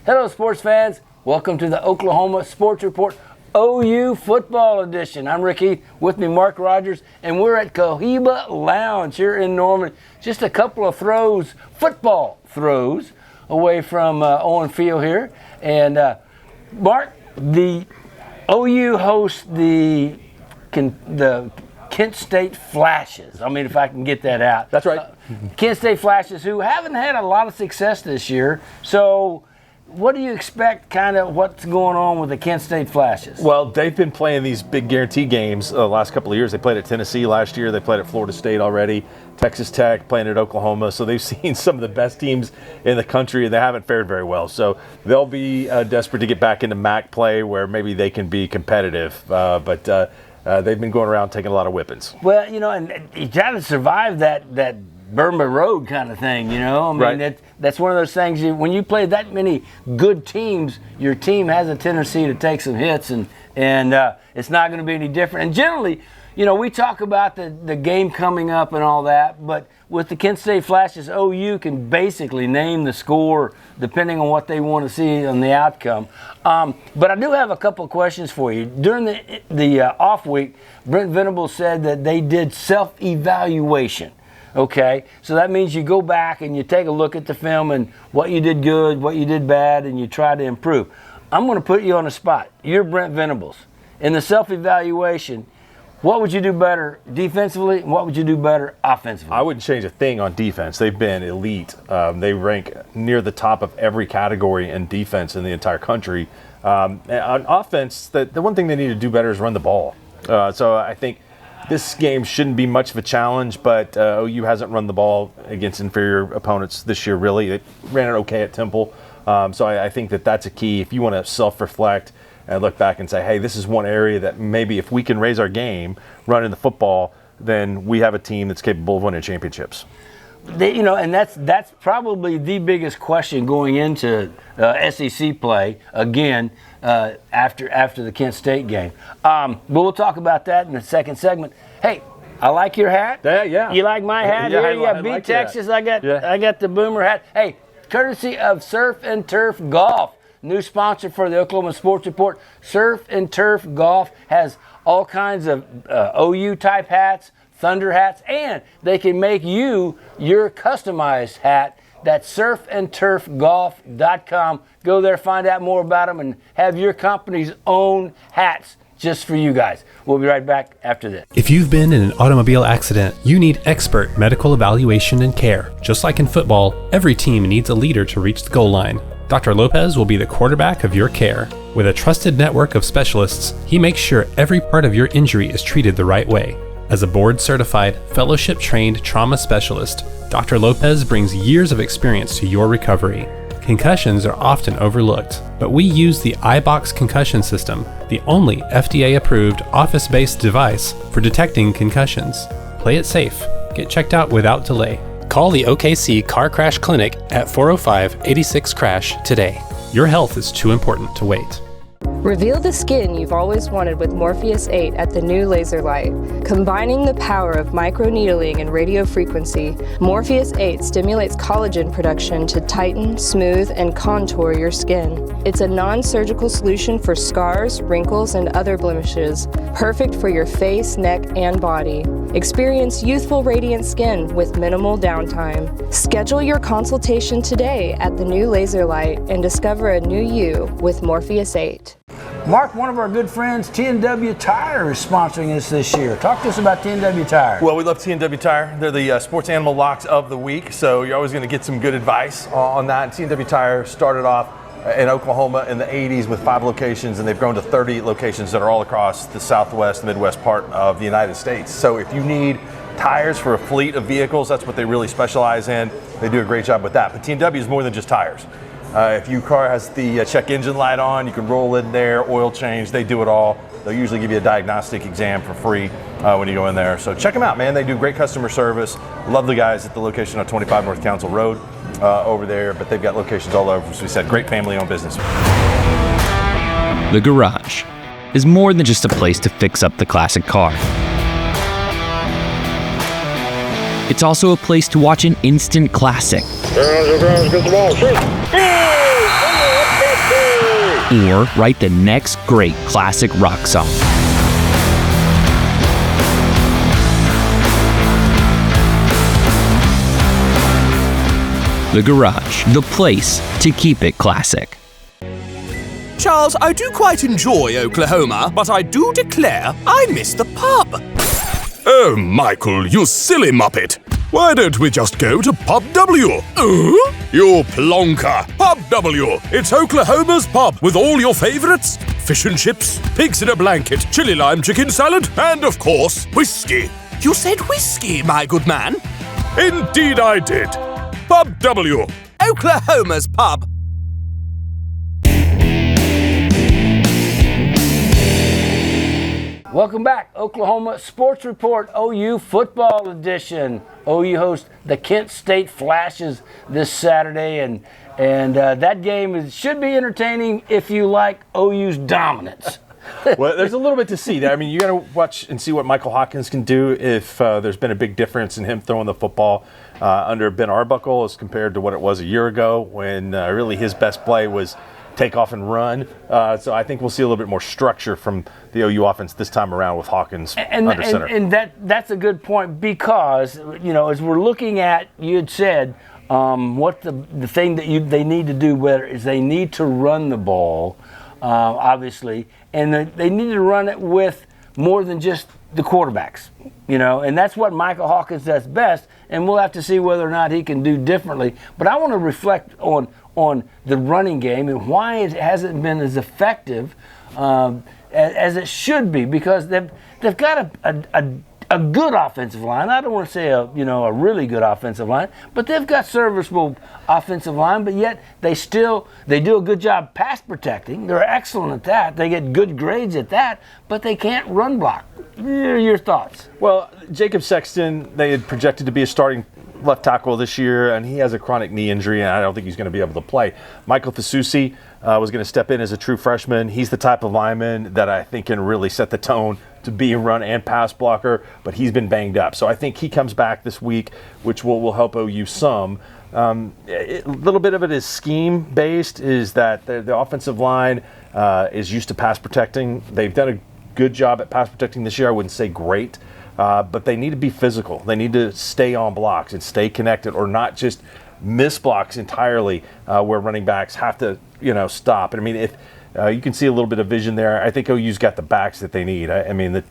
Hello, sports fans. Welcome to the Oklahoma Sports Report OU Football Edition. I'm Rick Heath, with me Mark Rodgers, and we're at Cohiba Lounge here in Norman. Just a couple of football throws, away from Owen Field here. And Mark, the OU hosts the Kent State Flashes. I mean, if I can get that out. That's right. Kent State Flashes, who haven't had a lot of success this year. So what do you expect, kind of what's going on with the Kent State Flashes? Well, they've been playing these big guarantee games the last couple of years. They played at Tennessee last year. They played at Florida State already. Texas Tech, playing at Oklahoma. So they've seen some of the best teams in the country, and they haven't fared very well. So they'll be desperate to get back into MAC play where maybe they can be competitive. But they've been going around taking a lot of whippings. Well, and you got to survive that Burma Road kind of thing, I mean, right. That's one of those things. When you play that many good teams, your team has a tendency to take some hits, and it's not going to be any different. And generally, we talk about the game coming up and all that, but with the Kent State Flashes, OU can basically name the score depending on what they want to see on the outcome. But I do have a couple of questions for you. During the off week, Brent Venables said that they did self-evaluation. Okay, so that means you go back and you take a look at the film and what you did good, what you did bad, and you try to improve. I'm going to put you on the spot. You're Brent Venables. In the self-evaluation, what would you do better defensively, and what would you do better offensively? I wouldn't change a thing on defense. They've been elite. They rank near the top of every category in defense in the entire country. On offense, the one thing they need to do better is run the ball. So I think this game shouldn't be much of a challenge, but OU hasn't run the ball against inferior opponents this year, really. They ran it okay at Temple. So I think that's a key. If you want to self-reflect and look back and say, hey, this is one area that maybe if we can raise our game running the football, then we have a team that's capable of winning championships. And that's probably the biggest question going into SEC play again after the Kent State game. But we'll talk about that in the second segment. Hey, I like your hat. Yeah. You like my hat? Yeah, Here you got Beat Texas. I got the Boomer hat. Hey, courtesy of Surf and Turf Golf, new sponsor for the Oklahoma Sports Report. Surf and Turf Golf has all kinds of OU type hats, Thunder hats, and they can make you your customized hat. That's surfandturfgolf.com. Go there, find out more about them, and have your company's own hats just for you guys. We'll be right back after this. If you've been in an automobile accident, you need expert medical evaluation and care. Just like in football, every team needs a leader to reach the goal line. Dr. Lopez will be the quarterback of your care. With a trusted network of specialists, he makes sure every part of your injury is treated the right way. As a board-certified, fellowship-trained trauma specialist, Dr. Lopez brings years of experience to your recovery. Concussions are often overlooked, but we use the iBox concussion system, the only FDA-approved office-based device for detecting concussions. Play it safe. Get checked out without delay. Call the OKC Car Crash Clinic at 405-86-CRASH today. Your health is too important to wait. Reveal the skin you've always wanted with Morpheus 8 at the new Laser Light. Combining the power of microneedling and radio frequency, Morpheus 8 stimulates collagen production to tighten, smooth, and contour your skin. It's a non-surgical solution for scars, wrinkles, and other blemishes, perfect for your face, neck, and body. Experience youthful, radiant skin with minimal downtime. Schedule your consultation today at the new Laser Light and discover a new you with Morpheus 8. Mark, one of our good friends, T&W Tire, is sponsoring us this year. Talk to us about T&W Tire. Well, we love T&W Tire. They're the sports animal locks of the week, so you're always going to get some good advice on that. T&W Tire started off in Oklahoma in the 80s with 5 locations, and they've grown to 30 locations that are all across the Southwest, Midwest part of the United States. So if you need tires for a fleet of vehicles, that's what they really specialize in. They do a great job with that. But T&W is more than just tires. If your car has the check engine light on, you can roll in there, oil change, they do it all. They'll usually give you a diagnostic exam for free when you go in there. So check them out, man. They do great customer service. Love the guys at the location on 25 North Council Road over there, but they've got locations all over. So we said, great family-owned business. The garage is more than just a place to fix up the classic car. It's also a place to watch an instant classic. or write the next great classic rock song. The Garage, the place to keep it classic. Charles, I do quite enjoy Oklahoma, but I do declare I miss the pub. Oh, Michael, you silly muppet. Why don't we just go to Pub W? You plonker. Pub W. It's Oklahoma's pub with all your favorites. Fish and chips, pigs in a blanket, chili lime chicken salad, and of course, whiskey. You said whiskey, my good man? Indeed I did. Pub W. Oklahoma's pub. Welcome back, Oklahoma Sports Report, OU Football Edition. OU hosts the Kent State Flashes this Saturday, and that game should be entertaining if you like OU's dominance. Well, there's a little bit to see there. I mean, you got to watch and see what Michael Hawkins can do if there's been a big difference in him throwing the football under Ben Arbuckle as compared to what it was a year ago when really his best play was take off and run. So I think we'll see a little bit more structure from the OU offense this time around with Hawkins under center. And that's a good point because, as we're looking at, you had said, what the thing that they need to do better is they need to run the ball, obviously, and they need to run it with more than just the quarterbacks, and that's what Michael Hawkins does best, and we'll have to see whether or not he can do differently. But I want to reflect on the running game and why it hasn't been as effective as it should be, because they've got a good offensive line. I don't want to say a really good offensive line, but they've got serviceable offensive line, but yet they do a good job pass protecting. They're excellent at that. They get good grades at that, but they can't run block. Your thoughts? Well, Jacob Sexton, they had projected to be a starting left tackle this year, and he has a chronic knee injury, and I don't think he's going to be able to play. Michael Fasusi was going to step in as a true freshman. He's the type of lineman that I think can really set the tone to be a run and pass blocker, but he's been banged up. So I think he comes back this week, which will help OU some. A little bit of it is scheme-based, is that the offensive line is used to pass protecting. They've done a good job at pass protecting this year. I wouldn't say great. But they need to be physical. They need to stay on blocks and stay connected, or not just miss blocks entirely where running backs have to, stop. And I mean, if you can see a little bit of vision there, I think OU's got the backs that they need. I mean,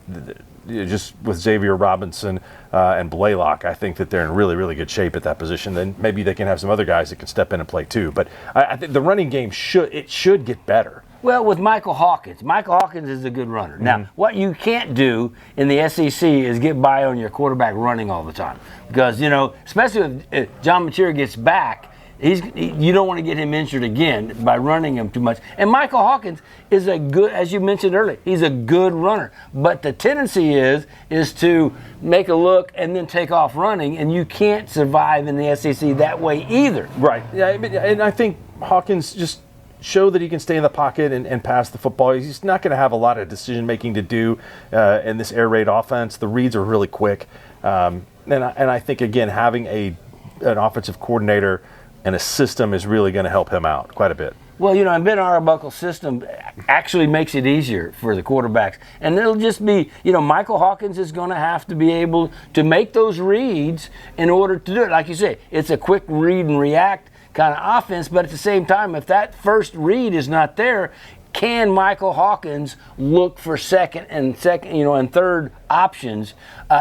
just with Xavier Robinson and Blaylock, I think that they're in really, really good shape at that position. Then maybe they can have some other guys that can step in and play too. But I think the running game should get better. Well, with Michael Hawkins is a good runner. Mm-hmm. Now, what you can't do in the SEC is get by on your quarterback running all the time. Because, especially if John Mateer gets back, you don't want to get him injured again by running him too much. And Michael Hawkins is a good, as you mentioned earlier, he's a good runner. But the tendency is to make a look and then take off running, and you can't survive in the SEC that way either. Right. Yeah, and I think Hawkins just show that he can stay in the pocket and pass the football. He's not going to have a lot of decision-making to do in this air raid offense. The reads are really quick. And I think, again, having an offensive coordinator and a system is really going to help him out quite a bit. Well, and Ben Arbuckle's system actually makes it easier for the quarterbacks. And it'll just be, Michael Hawkins is going to have to be able to make those reads in order to do it. Like you say, it's a quick read and react kind of offense, but at the same time, if that first read is not there, can Michael Hawkins look for second and third options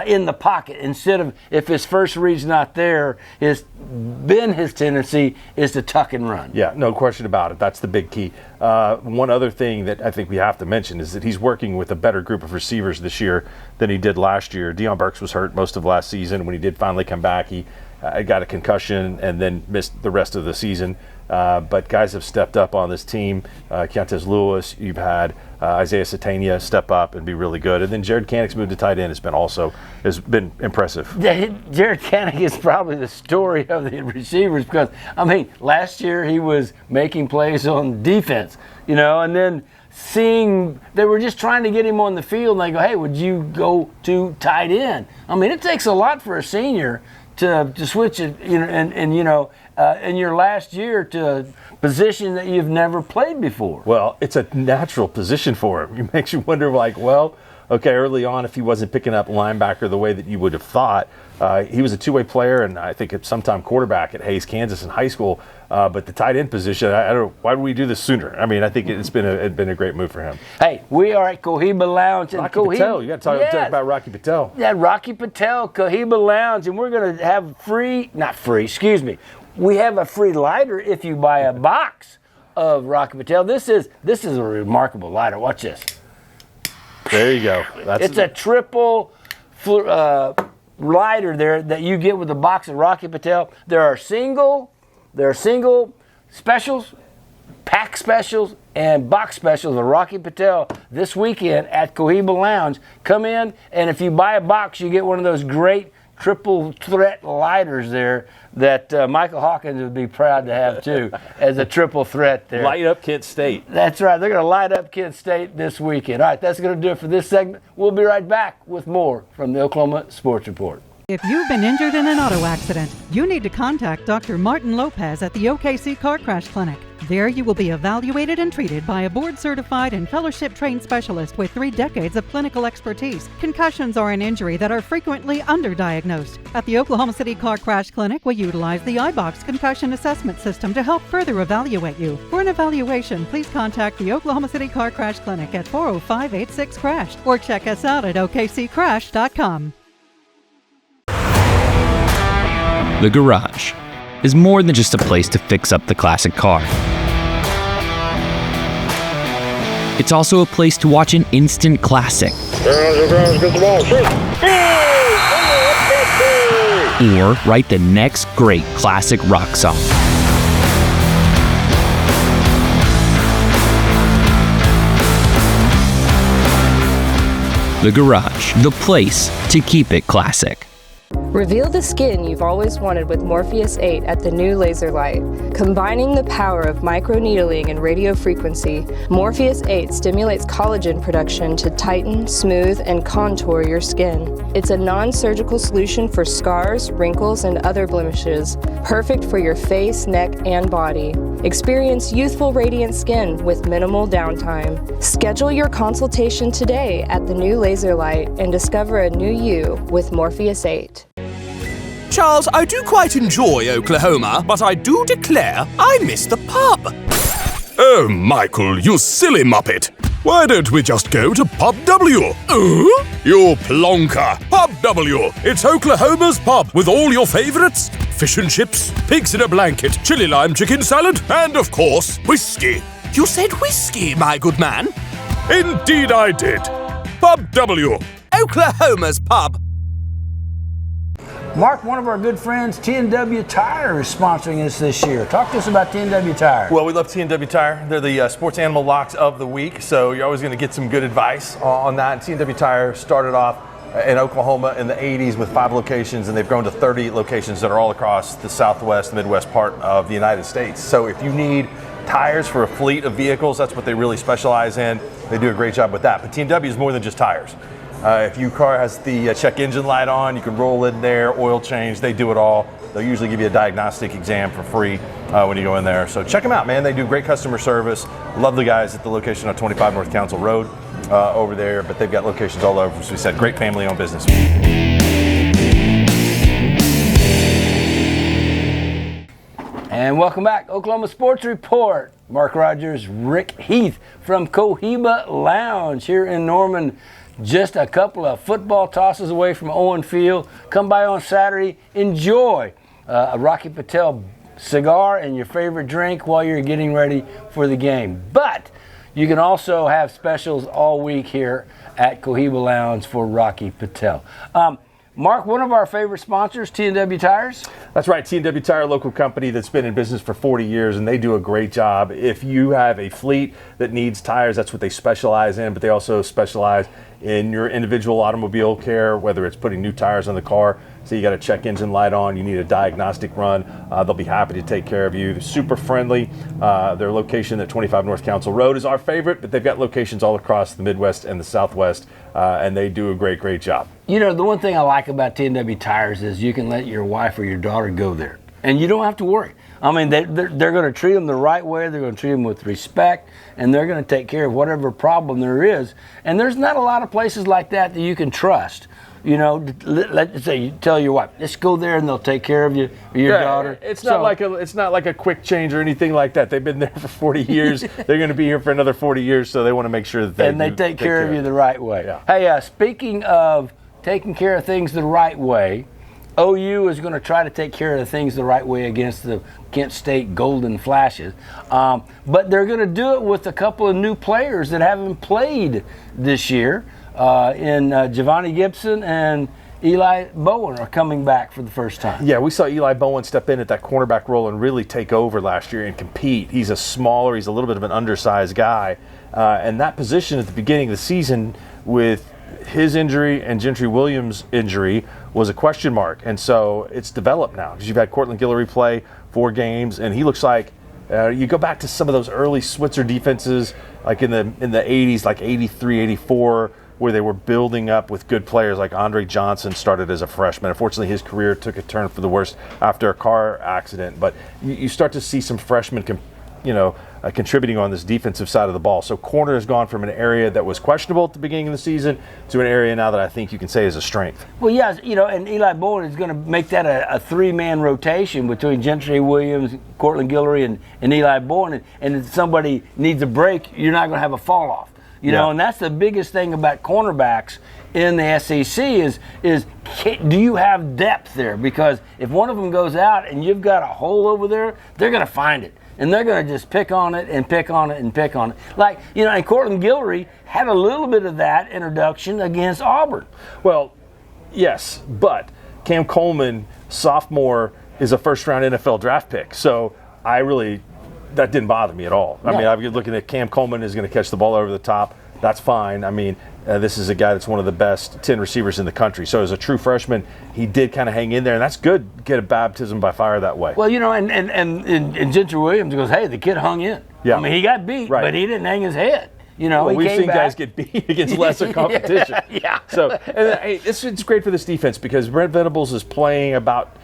in the pocket instead of, if his first read's not there, his tendency is to tuck and run. Yeah, no question about it. That's the big key. One other thing that I think we have to mention is that he's working with a better group of receivers this year than he did last year. Deion Burks was hurt most of last season. When he did finally come back, he got a concussion and then missed the rest of the season. But guys have stepped up on this team. Keontez Lewis, you've had Isaiah Satania step up and be really good. And then Jared Canick's move to tight end has been impressive. Jared Canick is probably the story of the receivers because, last year he was making plays on defense, and then they were just trying to get him on the field and they go, hey, would you go to tight end? It takes a lot for a senior to switch it, and in your last year to a position that you've never played before? Well, it's a natural position for him. It makes you wonder, like, well, okay, early on, if he wasn't picking up linebacker the way that you would have thought, he was a two-way player, and I think at some time quarterback at Hayes, Kansas in high school. But the tight end position, I don't know, why would we do this sooner? I mean, I think it's been a great move for him. Hey, we are at Cohiba Lounge. Rocky Patel, you got to talk about Rocky Patel. Yeah, Rocky Patel, Cohiba Lounge, and we're going to have we have a free lighter if you buy a box of Rocky Patel. This is a remarkable lighter. Watch this. There you go. It's a triple lighter there that you get with a box of Rocky Patel. There are single specials, pack specials, and box specials of Rocky Patel this weekend at Cohiba Lounge. Come in, and if you buy a box, you get one of those great triple threat lighters there that Michael Hawkins would be proud to have too, as a triple threat there. Light up Kent State. That's right. They're going to light up Kent State this weekend. All right, that's going to do it for this segment. We'll be right back with more from the Oklahoma Sports Report. If you've been injured in an auto accident, you need to contact Dr. Martin Lopez at the OKC Car Crash Clinic. There you will be evaluated and treated by a board-certified and fellowship-trained specialist with 3 decades of clinical expertise. Concussions are an injury that are frequently underdiagnosed. At the Oklahoma City Car Crash Clinic, we utilize the iBox concussion assessment system to help further evaluate you. For an evaluation, please contact the Oklahoma City Car Crash Clinic at 405-86-CRASH or check us out at okccrash.com. The Garage is more than just a place to fix up the classic car. It's also a place to watch an instant classic. Or write the next great classic rock song. The Garage, the place to keep it classic. Reveal the skin you've always wanted with Morpheus 8 at the new laser light. Combining the power of microneedling and radio frequency, Morpheus 8 stimulates collagen production to tighten, smooth, and contour your skin. It's a non-surgical solution for scars, wrinkles, and other blemishes, perfect for your face, neck, and body. Experience youthful, radiant skin with minimal downtime. Schedule your consultation today at the new laser light and discover a new you with Morpheus 8. Charles, I do quite enjoy Oklahoma, but I do declare I miss the pub. Oh, Michael, you silly muppet. Why don't we just go to Pub W? You plonker. Pub W. It's Oklahoma's pub with all your favorites. Fish and chips, pigs in a blanket, chili lime chicken salad, and of course, whiskey. You said whiskey, my good man? Indeed I did. Pub W. Oklahoma's pub. Mark, one of our good friends, T&W Tire, is sponsoring us this year. Talk to us about T&W Tire. Well, we love T&W Tire. They're the sports animal locks of the week, so you're always going to get some good advice on that. T&W Tire started off in Oklahoma in the 80s with 5 locations, and they've grown to 30 locations that are all across the Southwest, Midwest part of the United States. So if you need tires for a fleet of vehicles, that's what they really specialize in. They do a great job with that. But T&W is more than just tires. If your car has the check engine light on, you can roll in there, oil change, they do it all. They'll usually give you a diagnostic exam for free when you go in there. So check them out, man. They do great customer service. Love the guys at the location on 25 North Council Road over there, but they've got locations all over. As we said, great family-owned business. And welcome back, Oklahoma Sports Report. Mark Rodgers, Rick Heath from Cohiba Lounge here in Norman. Just a couple of football tosses away from Owen Field. Come by on Saturday. Enjoy a Rocky Patel cigar and your favorite drink while you're getting ready for the game. But you can also have specials all week here at Cohiba Lounge for Rocky Patel. Mark, one of our favorite sponsors, T&W Tires. That's right, T&W Tire, local company that's been in business for 40 years, and they do a great job. If you have a fleet that needs tires, that's what they specialize in, but they also specialize in your individual automobile care, whether it's putting new tires on the car, so you got a check engine light on, you need a diagnostic run, they'll be happy to take care of you. They're super friendly. Their location at 25 North Council Road is our favorite, but they've got locations all across the Midwest and the Southwest. and they do a great job. You know, the one thing I like about T&W Tires is you can let your wife or your daughter go there, and you don't have to worry. I mean, they're going to treat them the right way. They're going to treat them with respect, and they're going to take care of whatever problem there is. And there's not a lot of places like that you can trust. You know, let's say you tell your wife, just go there and they'll take care of you or your daughter. It's not like a quick change or anything like that. They've been there for 40 years. They're going to be here for another 40 years, so they want to make sure that they take care of you the right way. Yeah. Hey, speaking of taking care of things the right way, OU is going to try to take care of things the right way against the Kent State Golden Flashes. But they're going to do it with a couple of new players that haven't played this year. Giovanni Gibson and Eli Bowen are coming back for the first time. Yeah, we saw Eli Bowen step in at that cornerback role and really take over last year and compete. He's he's a little bit of an undersized guy. And that position at the beginning of the season with his injury and Gentry Williams' injury was a question mark. And so it's developed now because you've had Cortland Guillory play 4 games, and he looks like you go back to some of those early Switzer defenses like in the 80s, like 83, 84, where they were building up with good players like Andre Johnson started as a freshman. Unfortunately, his career took a turn for the worse after a car accident. But you start to see some freshmen contributing on this defensive side of the ball. So corner has gone from an area that was questionable at the beginning of the season to an area now that I think you can say is a strength. Well, yes, and Eli Bowen is going to make that a 3-man rotation between Gentry Williams, Cortland Guillory, and Eli Bowen. And if somebody needs a break, you're not going to have a fall off. You know, and that's the biggest thing about cornerbacks in the SEC is do you have depth there? Because if one of them goes out and you've got a hole over there, they're going to find it. And they're going to just pick on it and pick on it and pick on it. Like, and Cortland Guillory had a little bit of that introduction against Auburn. Well, yes, but Cam Coleman, sophomore, is a first-round NFL draft pick. So that didn't bother me at all. I mean, I'm looking at Cam Coleman is going to catch the ball over the top. That's fine. I mean, this is a guy that's one of the best 10 receivers in the country. So as a true freshman, he did kind of hang in there, and that's good. Get a baptism by fire that way. Well, and Gentry Williams goes, hey, the kid hung in. Yeah. I mean, he got beat, but he didn't hang his head. We've seen guys get beat against lesser competition. Yeah. So it's great for this defense because Brent Venables is playing about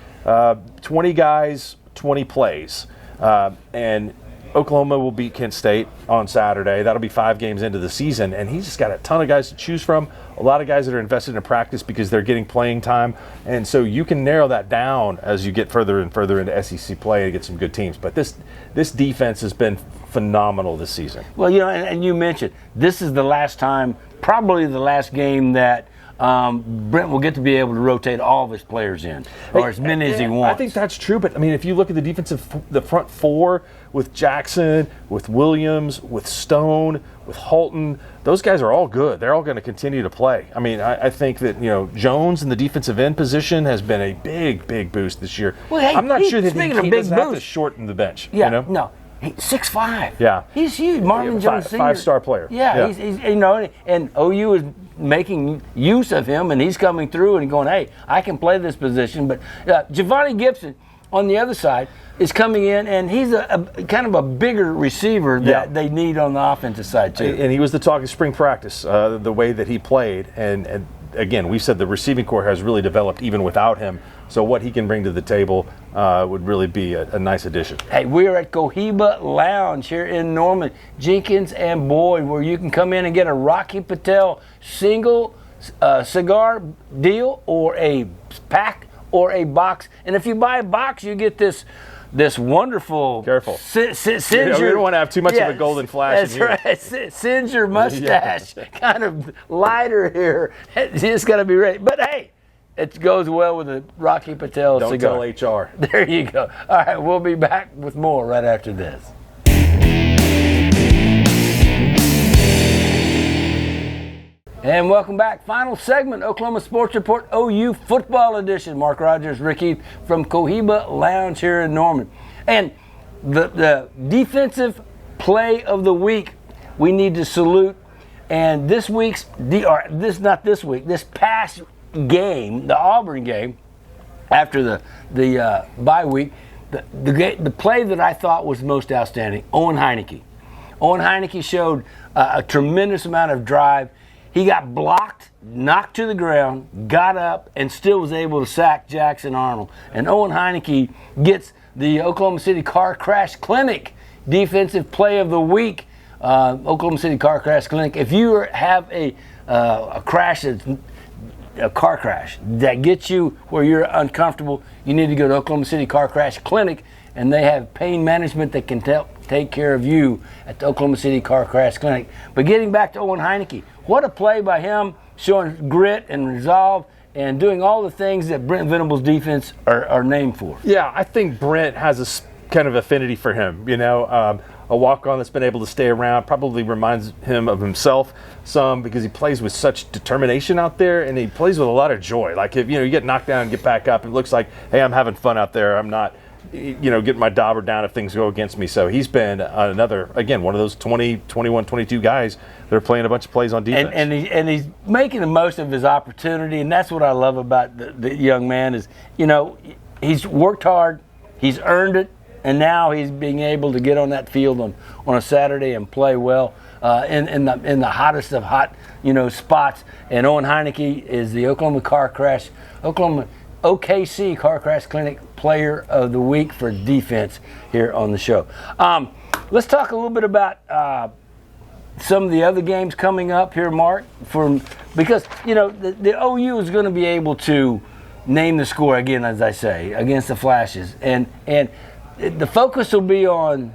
20 guys, 20 plays. And Oklahoma will beat Kent State on Saturday. That'll be 5 games into the season, and he's just got a ton of guys to choose from, a lot of guys that are invested in practice because they're getting playing time, and so you can narrow that down as you get further and further into SEC play and get some good teams. But this defense has been phenomenal this season. Well, and you mentioned this is the last time, probably the last game that Brent will get to be able to rotate all of his players in, or as many as he wants. I think that's true, but I mean, if you look at the front 4 with Jackson, with Williams, with Stone, with Holton, those guys are all good. They're all going to continue to play. I mean, I think that Jones in the defensive end position has been a big boost this year. Well, hey, I'm not sure that he doesn't have to boost. Shorten the bench. Yeah, no. 6'5". Yeah, he's huge. Marvin Jones Sr. 5-star player. Yeah, he's and OU is making use of him, and he's coming through and going, hey, I can play this position. But Giovanni Gibson on the other side is coming in, and he's a kind of a bigger receiver that they need on the offensive side too. And he was the talk of spring practice, the way that he played, and again, we said the receiving core has really developed even without him. So what he can bring to the table would really be a nice addition. Hey, we are at Cohiba Lounge here in Norman, Jenkins and Boyd, where you can come in and get a Rocky Patel single cigar deal or a pack or a box. And if you buy a box, you get this wonderful. Careful. Singe we don't want to have too much of a golden flash in here. That's right. Singe your mustache. Kind of lighter here. You just got to be ready. But hey, it goes well with a Rocky Patel cigar. Don't tell HR. There you go. All right, we'll be back with more right after this. And welcome back. Final segment, Oklahoma Sports Report, OU Football Edition. Mark Rodgers, Rick Heath from Cohiba Lounge here in Norman. And the defensive play of the week, we need to salute. And this past game, the Auburn game, after the bye week, the play that I thought was most outstanding, Owen Heineke. Owen Heineke showed a tremendous amount of drive. he got blocked, knocked to the ground, got up, and still was able to sack Jackson Arnold. And Owen Heineke gets the Oklahoma City Car Crash Clinic Defensive Play of the Week. Oklahoma City Car Crash Clinic. If you have a crash, a car crash that gets you where you're uncomfortable, you need to go to Oklahoma City Car Crash Clinic, and they have pain management that can take care of you at the Oklahoma City Car Crash Clinic. But getting back to Owen Heineke, what a play by him, showing grit and resolve and doing all the things that Brent Venables' defense are named for. Yeah, I think Brent has a kind of affinity for him, a walk-on that's been able to stay around, probably reminds him of himself some because he plays with such determination out there, and he plays with a lot of joy. Like, if you get knocked down and get back up, it looks like, hey, I'm having fun out there. I'm not, getting my dauber down if things go against me. So he's been another, again, one of those 20, 21, 22 guys that are playing a bunch of plays on defense. And he's making the most of his opportunity, and that's what I love about the young man is, he's worked hard, he's earned it, and now he's being able to get on that field on a Saturday and play well in the hottest of hot spots. And Owen Heineke is the Oklahoma OKC Car Crash Clinic Player of the Week for defense here on the show. Let's talk a little bit about some of the other games coming up here, Mark. Because the OU is going to be able to name the score again, as I say, against the Flashes, and the focus will be on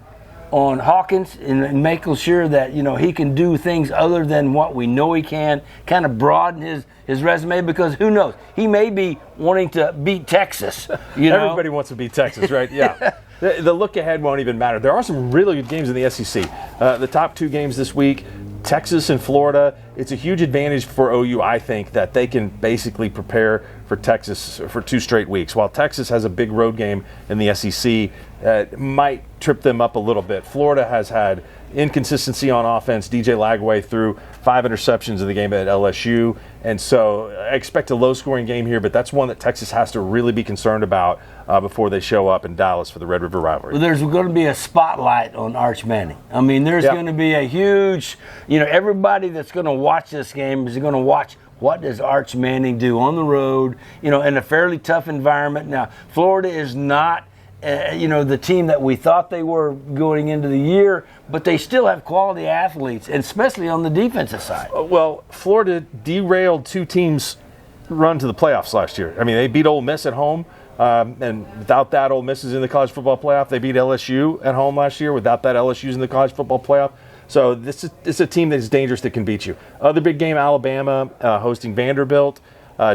Hawkins and making sure that he can do things other than what we know he can, kind of broaden his resume, because who knows, he may be wanting to beat Texas. Everybody wants to beat Texas, right? Yeah. The look ahead won't even matter. There are some really good games in the SEC. The top two games this week, Texas and Florida. It's a huge advantage for OU, I think, that they can basically prepare for Texas for 2 straight weeks. While Texas has a big road game in the SEC, it might trip them up a little bit. Florida has had inconsistency on offense. DJ Lagway threw 5 interceptions in the game at LSU. And so I expect a low-scoring game here, but that's one that Texas has to really be concerned about before they show up in Dallas for the Red River rivalry. Well, there's going to be a spotlight on Arch Manning. I mean, there's going to be a huge, everybody that's going to watch this game is going to watch what does Arch Manning do on the road, in a fairly tough environment. Now, Florida is not the team that we thought they were going into the year, but they still have quality athletes, and especially on the defensive side. Well, Florida derailed 2 teams' run to the playoffs last year. I mean, they beat Ole Miss at home, and without that, Ole Miss is in the college football playoff. They beat LSU at home last year. Without that, LSU's in the college football playoff. So it's a team that is dangerous that can beat you. Other big game, Alabama hosting Vanderbilt.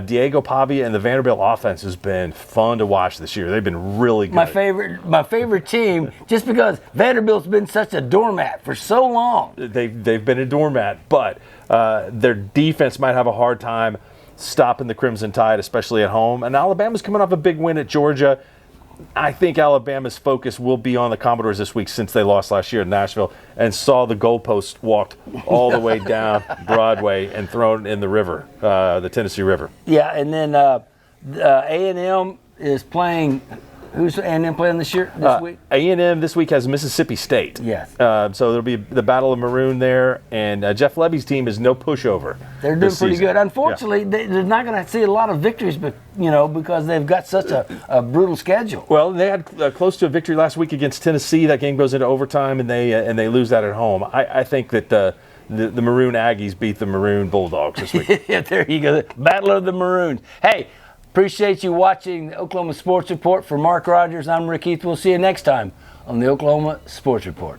Diego Pavia and the Vanderbilt offense has been fun to watch this year. They've been really good. My favorite team, just because Vanderbilt's been such a doormat for so long. They've been a doormat, but their defense might have a hard time stopping the Crimson Tide, especially at home. And Alabama's coming off a big win at Georgia. I think Alabama's focus will be on the Commodores this week, since they lost last year in Nashville and saw the goalpost walked all the way down Broadway and thrown in the river, the Tennessee River. Yeah, and then A&M is playing. Who's A&M playing this week? A&M this week has Mississippi State. Yes. So there'll be the Battle of Maroon there, and Jeff Levy's team is no pushover. They're doing pretty good. Unfortunately, they're not going to see a lot of victories, but because they've got such a brutal schedule. Well, they had close to a victory last week against Tennessee. That game goes into overtime, and they lose that at home. I think that the Maroon Aggies beat the Maroon Bulldogs this week. Yeah, there you go. Battle of the Maroons. Hey, appreciate you watching the Oklahoma Sports Report. For Mark Rodgers, I'm Rick Heath. We'll see you next time on the Oklahoma Sports Report.